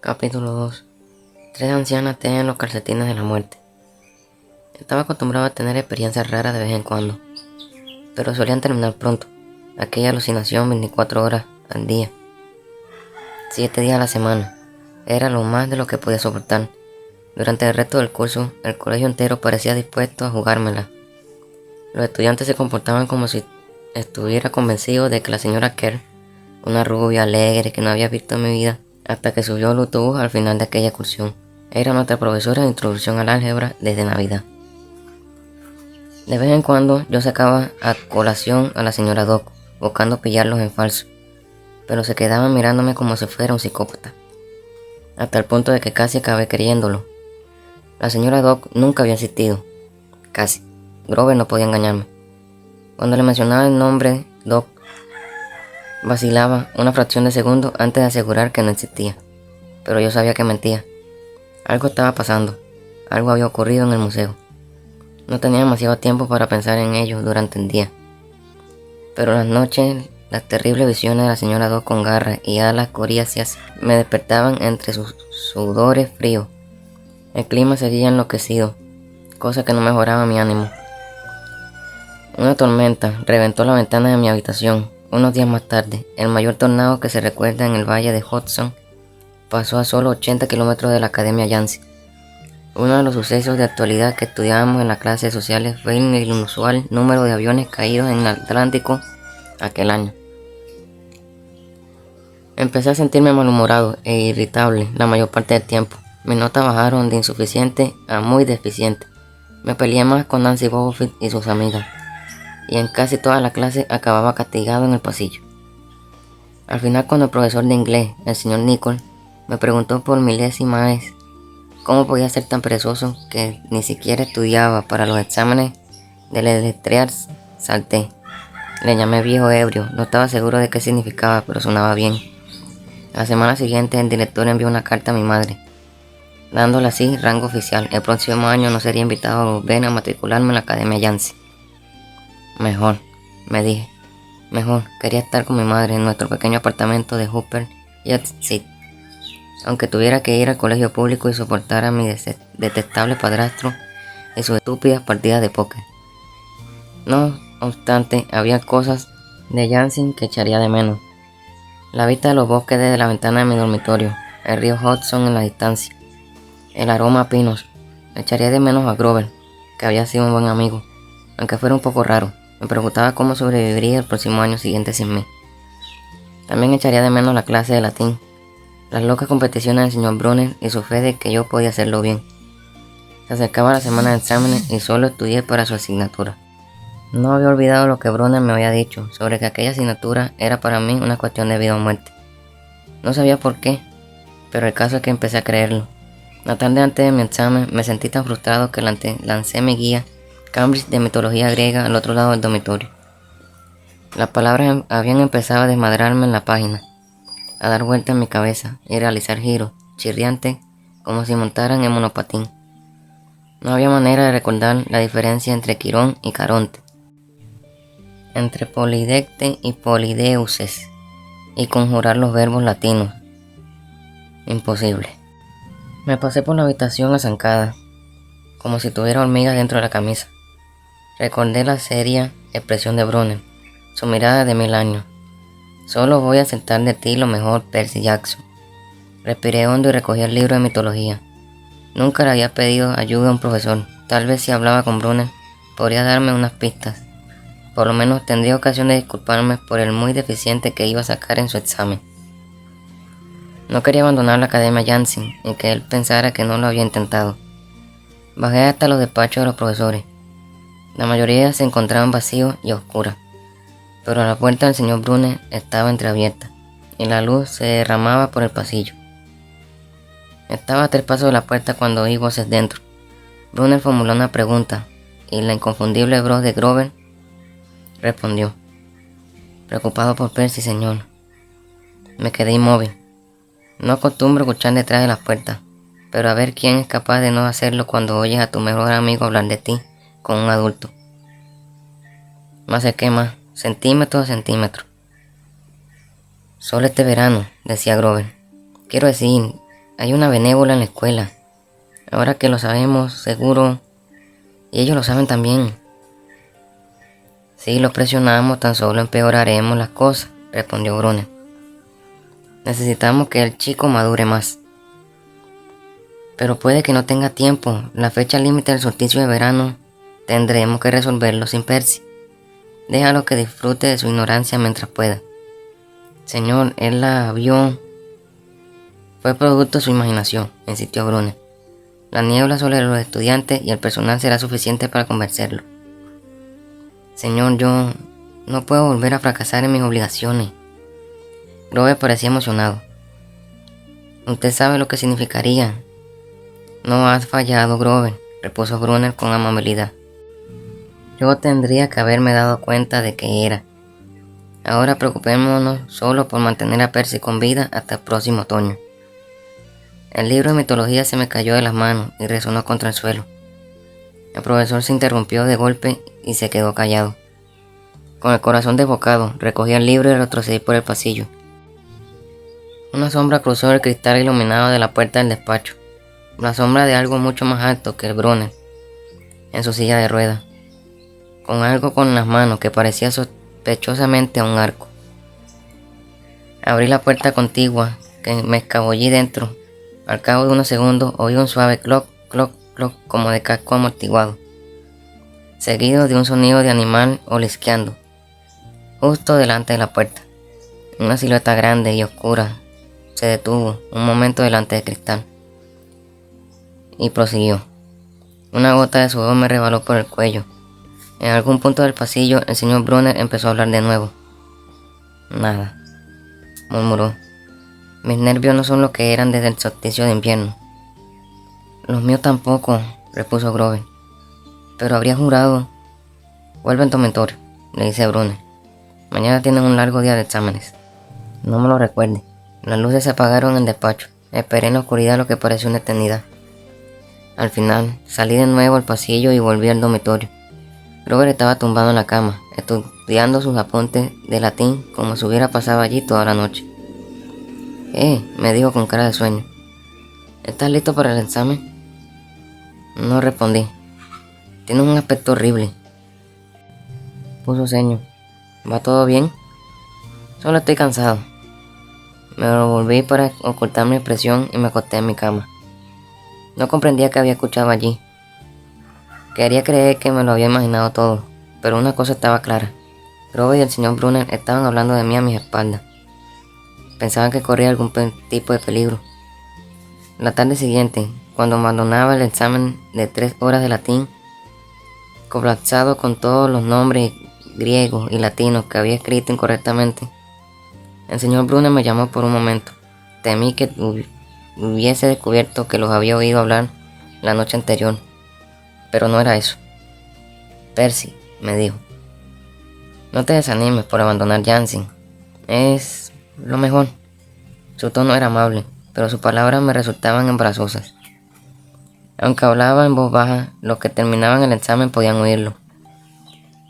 Capítulo 2. Tres ancianas tejen los calcetines de la muerte. Estaba acostumbrado a tener experiencias raras de vez en cuando, pero solían terminar pronto. Aquella alucinación 24 horas al día, 7 días a la semana, era lo más de lo que podía soportar. Durante el resto del curso, el colegio entero parecía dispuesto a jugármela. Los estudiantes se comportaban como si estuviera convencido de que la señora Kerr, una rubia alegre que no había visto en mi vida, hasta que subió al autobús al final de aquella excursión, era nuestra profesora de introducción al álgebra desde Navidad. De vez en cuando yo sacaba a colación a la señora Doc, buscando pillarlos en falso, pero se quedaban mirándome como si fuera un psicópata, hasta el punto de que casi acabé creyéndolo. La señora Doc nunca había existido, casi. Grover no podía engañarme. Cuando le mencionaba el nombre Doc, vacilaba una fracción de segundo antes de asegurar que no existía, pero yo sabía que mentía. Algo estaba pasando, algo había ocurrido en el museo. No tenía demasiado tiempo para pensar en ello durante el día, pero las noches, las terribles visiones de la señora Doc con garras y alas coriáceas me despertaban entre sus sudores fríos. El clima seguía enloquecido, cosa que no mejoraba mi ánimo. Una tormenta reventó la ventana de mi habitación. Unos días más tarde, el mayor tornado que se recuerda en el valle de Hudson pasó a solo 80 kilómetros de la Academia Yancey. Uno de los sucesos de actualidad que estudiábamos en la clase de sociales fue el inusual número de aviones caídos en el Atlántico aquel año. Empecé a sentirme malhumorado e irritable la mayor parte del tiempo. Mis notas bajaron de insuficiente a muy deficiente. Me peleé más con Nancy Bobofit y sus amigas, y en casi toda la clase acababa castigado en el pasillo. Al final, cuando el profesor de inglés, el señor Nicol, me preguntó por milésima vez cómo podía ser tan perezoso que ni siquiera estudiaba para los exámenes de deletrear, salté. Le llamé viejo ebrio, no estaba seguro de qué significaba, pero sonaba bien. La semana siguiente el director envió una carta a mi madre, dándole así rango oficial. El próximo año no sería invitado a volver a matricularme en la Academia Yancey. Mejor, me dije. Mejor, quería estar con mi madre en nuestro pequeño apartamento de Hooper Yard. Aunque tuviera que ir al colegio público y soportar a mi detestable padrastro y sus estúpidas partidas de póker. No obstante, había cosas de Yancey que echaría de menos. La vista de los bosques desde la ventana de mi dormitorio, el río Hudson en la distancia, el aroma a pinos. Echaría de menos a Grover, que había sido un buen amigo, aunque fuera un poco raro. Me preguntaba cómo sobreviviría el próximo año siguiente sin mí. También echaría de menos la clase de latín, las locas competiciones del señor Brunner y su fe de que yo podía hacerlo bien. Se acercaba la semana de exámenes y solo estudié para su asignatura. No había olvidado lo que Brunner me había dicho sobre que aquella asignatura era para mí una cuestión de vida o muerte. No sabía por qué, pero el caso es que empecé a creerlo. La tarde antes de mi examen me sentí tan frustrado que lancé mi guía Cambridge de mitología griega al otro lado del dormitorio. Las palabras habían empezado a desmadrarme en la página, a dar vueltas en mi cabeza y realizar giros, chirriantes, como si montaran en monopatín. No había manera de recordar la diferencia entre Quirón y Caronte, entre Polidecte y Polideuces, y conjurar los verbos latinos. Imposible. Me pasé por la habitación azancada, como si tuviera hormigas dentro de la camisa. Recordé la seria expresión de Brunner, su mirada de 1000 años. Solo voy a aceptar de ti lo mejor, Percy Jackson. Respiré hondo y recogí el libro de mitología. Nunca le había pedido ayuda a un profesor. Tal vez si hablaba con Brunner, podría darme unas pistas. Por lo menos tendría ocasión de disculparme por el muy deficiente que iba a sacar en su examen. No quería abandonar la Academia Yancey y que él pensara que no lo había intentado. Bajé hasta los despachos de los profesores. La mayoría se encontraban vacíos y a oscuras, pero la puerta del señor Brunner estaba entreabierta y la luz se derramaba por el pasillo. Estaba a 3 pasos de la puerta cuando oí voces dentro. Brunner formuló una pregunta y la inconfundible voz de Grover respondió: preocupado por Percy, señor. Me quedé inmóvil. No acostumbro escuchar detrás de las puertas, pero a ver quién es capaz de no hacerlo cuando oyes a tu mejor amigo hablar de ti con un adulto. Me acerqué más, centímetro a centímetro. Solo este verano, decía Grover. Quiero decir, Hay una benévola en la escuela. Ahora que lo sabemos, seguro, y ellos lo saben también. Si los presionamos, tan solo empeoraremos las cosas, respondió Brunner. Necesitamos que el chico madure más. Pero puede que no tenga tiempo. La fecha límite del solsticio de verano tendremos que resolverlo sin Percy. Déjalo que disfrute de su ignorancia mientras pueda. Señor, él la vio. Fue producto de su imaginación, insistió Brunner. La niebla sobre los estudiantes y el personal será suficiente para convencerlo. Señor, yo no puedo volver a fracasar en mis obligaciones. Grover parecía emocionado. Usted sabe lo que significaría. No has fallado, Grover, repuso Brunner con amabilidad. Yo tendría que haberme dado cuenta de que era. Ahora preocupémonos solo por mantener a Percy con vida hasta el próximo otoño. El libro de mitología se me cayó de las manos y resonó contra el suelo. El profesor se interrumpió de golpe y se quedó callado. Con el corazón desbocado, recogí el libro y retrocedí por el pasillo. Una sombra cruzó el cristal iluminado de la puerta del despacho. La sombra de algo mucho más alto que el Brunner, en su silla de ruedas, con algo con las manos que parecía sospechosamente a un arco. Abrí la puerta contigua, que me escabullí dentro. Al cabo de unos segundos oí un suave cloc, cloc, cloc, como de casco amortiguado, seguido de un sonido de animal olisqueando, justo delante de la puerta. Una silueta grande y oscura se detuvo un momento delante del cristal y prosiguió. Una gota de sudor me resbaló por el cuello. En algún punto del pasillo el señor Brunner empezó a hablar de nuevo. Nada, murmuró. Mis nervios no son lo que eran desde el solsticio de invierno. Los míos tampoco, repuso Grover. Pero habría jurado. Vuelve al dormitorio, le dice Brunner. Mañana tienen un largo día de exámenes. No me lo recuerde. Las luces se apagaron en el despacho. Esperé en la oscuridad lo que pareció una eternidad. Al final, salí de nuevo al pasillo y volví al dormitorio. Grover estaba tumbado en la cama, estudiando sus apuntes de latín como si hubiera pasado allí toda la noche. Me dijo con cara de sueño. ¿Estás listo para el examen? No respondí. Tienes un aspecto horrible. Puso ceño. ¿Va todo bien? Solo estoy cansado. Me volví para ocultar mi expresión y me acosté en mi cama. No comprendía qué había escuchado allí. Quería creer que me lo había imaginado todo, pero una cosa estaba clara. Grover y el señor Brunner estaban hablando de mí a mis espaldas. Pensaban que corría algún tipo de peligro. La tarde siguiente, cuando abandonaba el examen de 3 horas de latín, colapsado con todos los nombres griegos y latinos que había escrito incorrectamente, el señor Brunner me llamó por un momento. Temí que hubiese descubierto que los había oído hablar la noche anterior, pero no era eso. Percy, me dijo, no te desanimes por abandonar Janssen. Es lo mejor. Su tono era amable, pero sus palabras me resultaban embarazosas. Aunque hablaba en voz baja, los que terminaban el examen podían oírlo.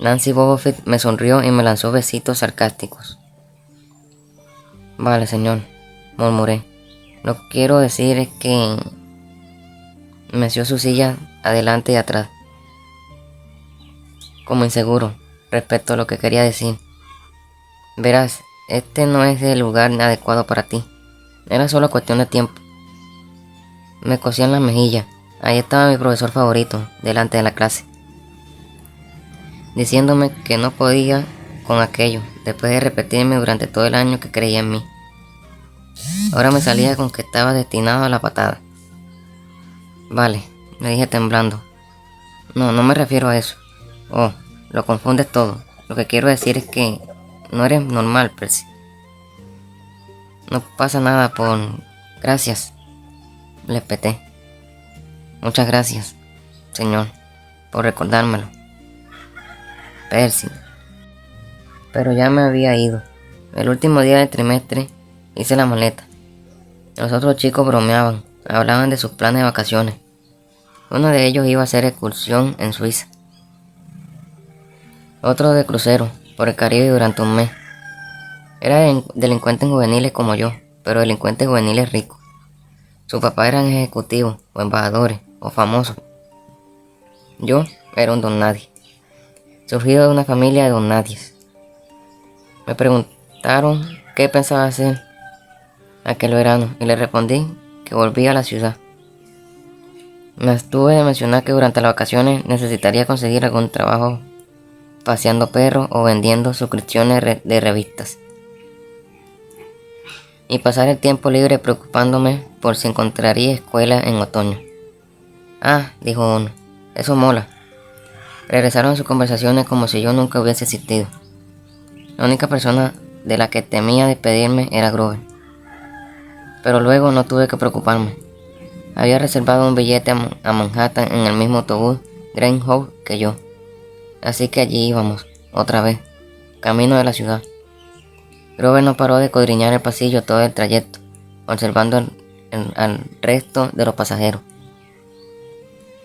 Nancy Bobofit me sonrió y me lanzó besitos sarcásticos. Vale, señor, murmuré. Lo que quiero decir es que... meció su silla adelante y atrás, como inseguro respecto a lo que quería decir. Verás, este no es el lugar adecuado para ti. Era solo cuestión de tiempo. Me cosían las mejillas. Ahí estaba mi profesor favorito, delante de la clase, diciéndome que no podía con aquello, después de repetirme durante todo el año que creía en mí. Ahora me salía con que estaba destinado a la patada. Vale, le dije temblando. No me refiero a eso. Oh, lo confundes todo. Lo que quiero decir es que no eres normal, Percy. No pasa nada por... Gracias, le peté. Muchas gracias, señor, por recordármelo. Percy. Pero ya me había ido. El último día del trimestre hice la maleta. Los otros chicos bromeaban, hablaban de sus planes de vacaciones. Uno de ellos iba a hacer excursión en Suiza. Otro de crucero, por el Caribe durante un mes. Eran delincuentes juveniles como yo, pero delincuentes juveniles ricos. Su papá eran ejecutivos, o embajadores, o famosos. Yo era un don nadie, surgido de una familia de don nadies. Me preguntaron qué pensaba hacer aquel verano y le respondí que volvía a la ciudad. Me abstuve de mencionar que durante las vacaciones necesitaría conseguir algún trabajo paseando perros o vendiendo suscripciones de revistas. Y pasar el tiempo libre preocupándome por si encontraría escuela en otoño. Ah, dijo uno, eso mola. Regresaron a sus conversaciones como si yo nunca hubiese existido. La única persona de la que temía despedirme era Grover. Pero luego no tuve que preocuparme. Había reservado un billete a Manhattan en el mismo autobús Greyhound que yo. Así que allí íbamos, otra vez, camino de la ciudad. Grover no paró de escudriñar el pasillo todo el trayecto, observando al resto de los pasajeros.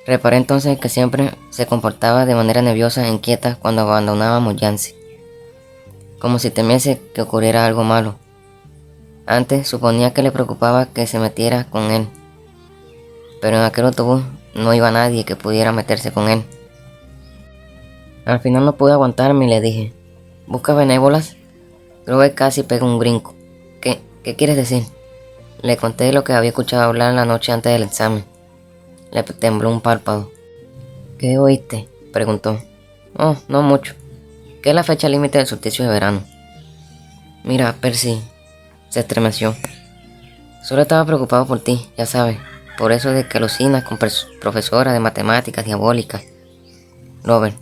Reparé entonces que siempre se comportaba de manera nerviosa e inquieta cuando abandonábamos Yancey, como si temiese que ocurriera algo malo. Antes suponía que le preocupaba que se metiera con él, pero en aquel autobús no iba nadie que pudiera meterse con él. Al final no pude aguantarme y le dije, ¿buscas benévolas? Grover casi pegó un brinco. ¿Qué quieres decir? Le conté lo que había escuchado hablar la noche antes del examen. Le tembló un párpado. ¿Qué oíste?, preguntó. Oh, no mucho. ¿Qué es la fecha límite del solsticio de verano? Mira, Percy, se estremeció. Solo estaba preocupado por ti, ya sabes, por eso de que alucinas con profesora de matemáticas diabólicas. Robert,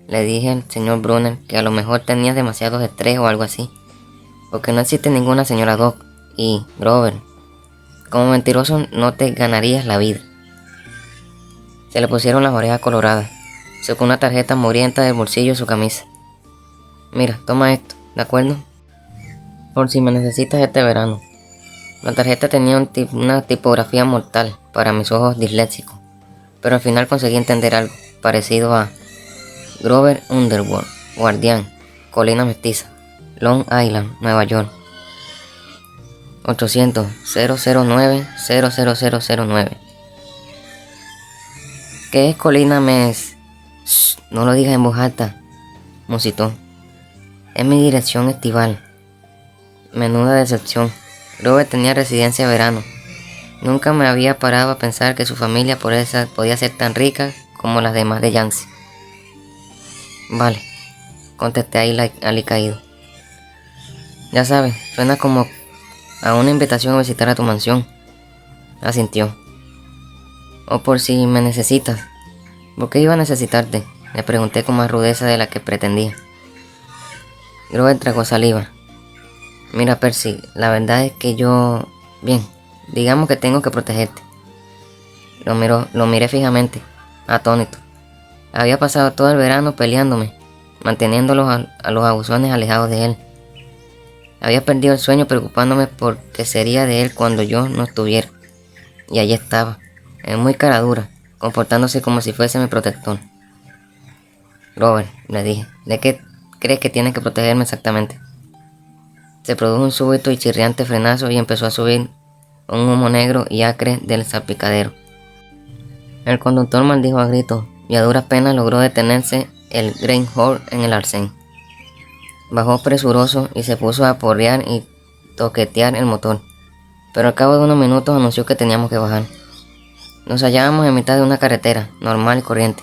le dije al señor Brunner que a lo mejor tenías demasiado estrés o algo así, porque no existe ninguna señora Doc, y, Robert, como mentiroso no te ganarías la vida. Se le pusieron las orejas coloradas. Sacó una tarjeta mugrienta del bolsillo de su camisa. Mira, toma esto, ¿de acuerdo? Por si me necesitas este verano. La tarjeta tenía una tipografía mortal para mis ojos disléxicos, pero al final conseguí entender algo parecido a Grover Underwood, Guardián, Colina Mestiza, Long Island, Nueva York. 800-009-00009. ¿Qué es Colina Mes? Shh, no lo digas en voz alta, musitó. Es mi dirección estival. Menuda decepción. Robert tenía residencia de verano. Nunca me había parado a pensar que su familia podía ser tan rica como las demás de Yancey. Vale, contesté alicaído. Ya sabes, suena como a una invitación a visitar a tu mansión. Asintió. O por si me necesitas. ¿Por qué iba a necesitarte? Le pregunté con más rudeza de la que pretendía. Grover tragó saliva. Mira, Percy, la verdad es que yo... Bien, digamos que tengo que protegerte. Lo miré fijamente, atónito. Había pasado todo el verano peleándome, manteniendo a los abusones alejados de él. Había perdido el sueño preocupándome por qué sería de él cuando yo no estuviera. Y allí estaba, en muy cara dura, comportándose como si fuese mi protector. Robert, le dije, ¿de qué crees que tienes que protegerme exactamente? Se produjo un súbito y chirriante frenazo y empezó a subir un humo negro y acre del salpicadero. El conductor maldijo a gritos y a duras penas logró detenerse el Greyhound en el arcén. Bajó presuroso y se puso a porrear y toquetear el motor, pero al cabo de unos minutos anunció que teníamos que bajar. Nos hallábamos en mitad de una carretera, normal y corriente,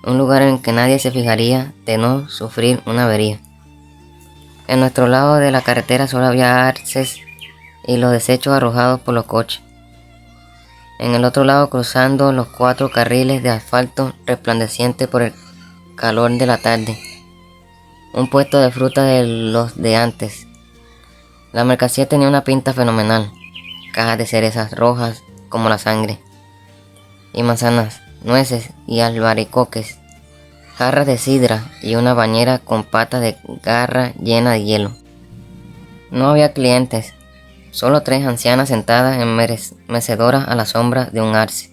un lugar en que nadie se fijaría de no sufrir una avería. En nuestro lado de la carretera solo había arces y los desechos arrojados por los coches. En el otro lado, cruzando los 4 carriles de asfalto resplandeciente por el calor de la tarde, un puesto de fruta de los de antes. La mercancía tenía una pinta fenomenal, cajas de cerezas rojas como la sangre, y manzanas, nueces y albaricoques, jarras de sidra y una bañera con patas de garra llena de hielo. No había clientes, solo 3 ancianas sentadas en mecedoras a la sombra de un arce,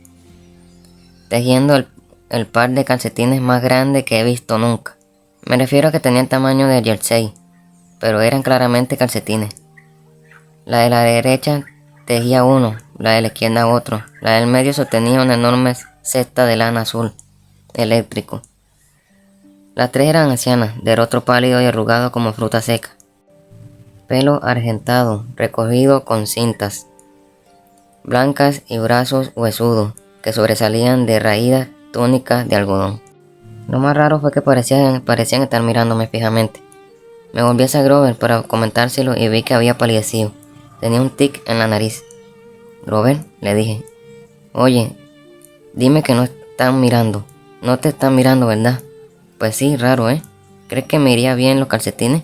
tejiendo el par de calcetines más grande que he visto nunca. Me refiero a que tenían tamaño de jersey, pero eran claramente calcetines. La de la derecha tejía uno la de la izquierda otro. La del medio sostenía una enorme cesta de lana azul, eléctrico. Las tres eran ancianas, de rostro pálido y arrugado como fruta seca. Pelo argentado, recogido con cintas blancas y brazos huesudos que sobresalían de raídas túnicas de algodón. Lo más raro fue que parecían estar mirándome fijamente. Me volví hacia Grover para comentárselo y vi que había palidecido. Tenía un tic en la nariz. Grover, le dije, oye, dime que no están mirando. No te están mirando, ¿verdad? Pues sí, raro, ¿eh? ¿Crees que me iría bien los calcetines?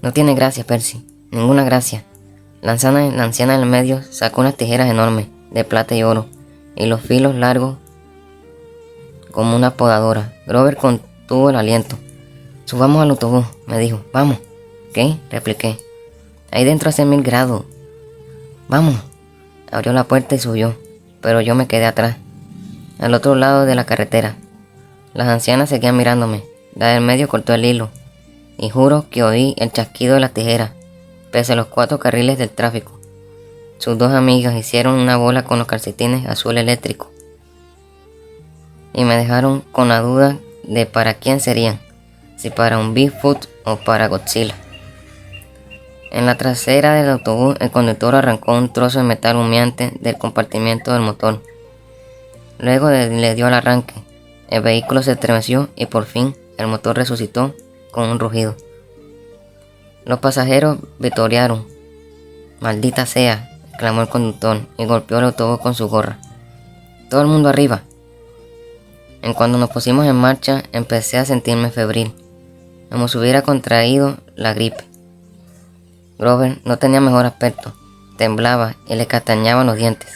No tiene gracia, Percy. Ninguna gracia. La anciana del medio sacó unas tijeras enormes, de plata y oro, y los filos largos como una podadora. Grover contuvo el aliento. Subamos al autobús, me dijo. Vamos. ¿Qué? Repliqué. Ahí dentro hace 1000 grados. Vamos. Abrió la puerta y subió, pero yo me quedé atrás, al otro lado de la carretera. Las ancianas seguían mirándome. La del medio cortó el hilo, y juro que oí el chasquido de las tijeras, pese a los 4 carriles del tráfico. Sus 2 amigas hicieron una bola con los calcetines azul eléctrico, y me dejaron con la duda de para quién serían, si para un Bigfoot o para Godzilla. En la trasera del autobús, el conductor arrancó un trozo de metal humeante del compartimiento del motor. Luego le dio al arranque. El vehículo se estremeció y por fin el motor resucitó con un rugido. Los pasajeros vitorearon. Maldita sea, exclamó el conductor y golpeó el autobús con su gorra. Todo el mundo arriba. En cuanto nos pusimos en marcha, empecé a sentirme febril, como si hubiera contraído la gripe. Grover no tenía mejor aspecto, temblaba y le castañaban los dientes.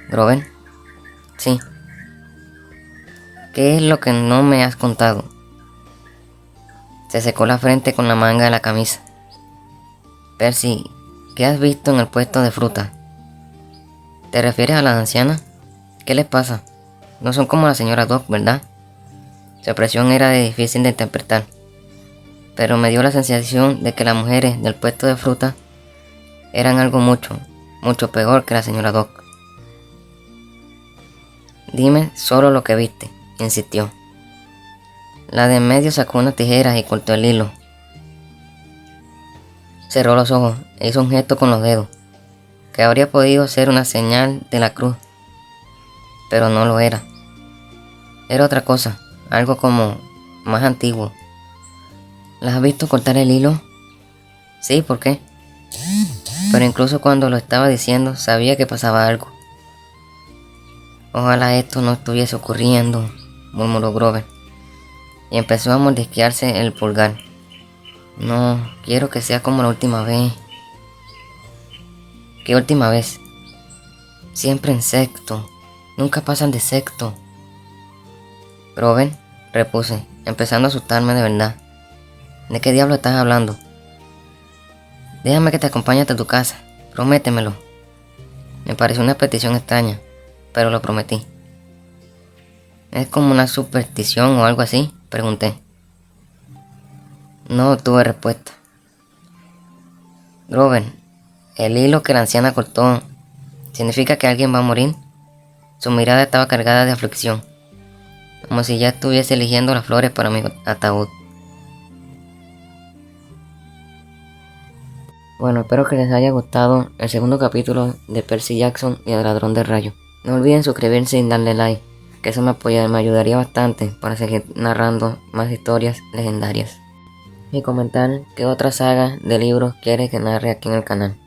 ¿Grover? Sí. ¿Qué es lo que no me has contado? Se secó la frente con la manga de la camisa. Percy, ¿qué has visto en el puesto de fruta? ¿Te refieres a las ancianas? ¿Qué les pasa? No son como la señora Doc, ¿verdad? Su expresión era difícil de interpretar, pero me dio la sensación de que las mujeres del puesto de fruta eran algo mucho peor que la señora Doc. Dime solo lo que viste, insistió. La de en medio sacó unas tijeras y cortó el hilo. Cerró los ojos e hizo un gesto con los dedos, que habría podido ser una señal de la cruz, pero no lo era. Era otra cosa, algo como más antiguo. ¿Las has visto cortar el hilo? Sí, ¿por qué? Pero incluso cuando lo estaba diciendo, sabía que pasaba algo. Ojalá esto no estuviese ocurriendo, murmuró Grover, y empezó a mordisquearse el pulgar. No, quiero que sea como la última vez. ¿Qué última vez? Siempre en sexto, nunca pasan de sexto. Grover, repuse, empezando a asustarme de verdad. ¿De qué diablo estás hablando? Déjame que te acompañe hasta tu casa, prométemelo. Me pareció una petición extraña, pero lo prometí. ¿Es como una superstición o algo así?, pregunté. No obtuve respuesta. Grover, el hilo que la anciana cortó, ¿significa que alguien va a morir? Su mirada estaba cargada de aflicción, como si ya estuviese eligiendo las flores para mi ataúd. Bueno, espero que les haya gustado el segundo capítulo de Percy Jackson y el ladrón de rayos. No olviden suscribirse y darle like, que eso me ayudaría bastante para seguir narrando más historias legendarias. Y comentar qué otra saga de libros quiere que narre aquí en el canal.